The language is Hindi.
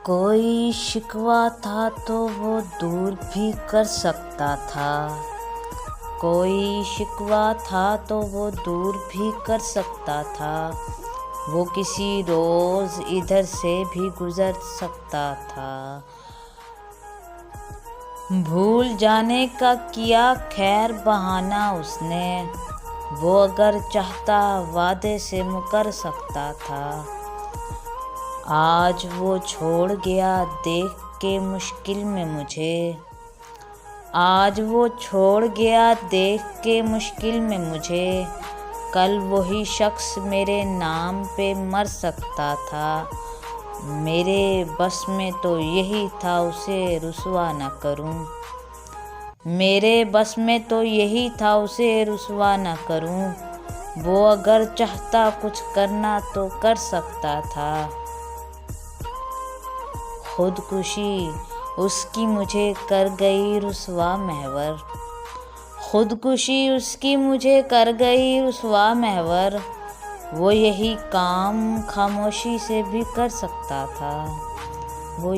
कोई शिकवा था तो वो दूर भी कर सकता था। कोई शिकवा था तो वो दूर भी कर सकता था। वो किसी रोज़ इधर से भी गुज़र सकता था। भूल जाने का किया खैर बहाना उसने। वो अगर चाहता वादे से मुकर सकता था। आज वो छोड़ गया देख के मुश्किल में मुझे। आज वो छोड़ गया देख के मुश्किल में मुझे। कल वही शख्स मेरे नाम पे मर सकता था। मेरे बस में तो यही था उसे रुसवा न करूं। मेरे बस में तो यही था उसे रुसवा न करूं। वो अगर चाहता कुछ करना तो कर सकता था। खुदकुशी उसकी मुझे कर गई रुसवा महवर। खुदकुशी उसकी मुझे कर गई रुसवा महवर। वो यही काम खामोशी से भी कर सकता था। वो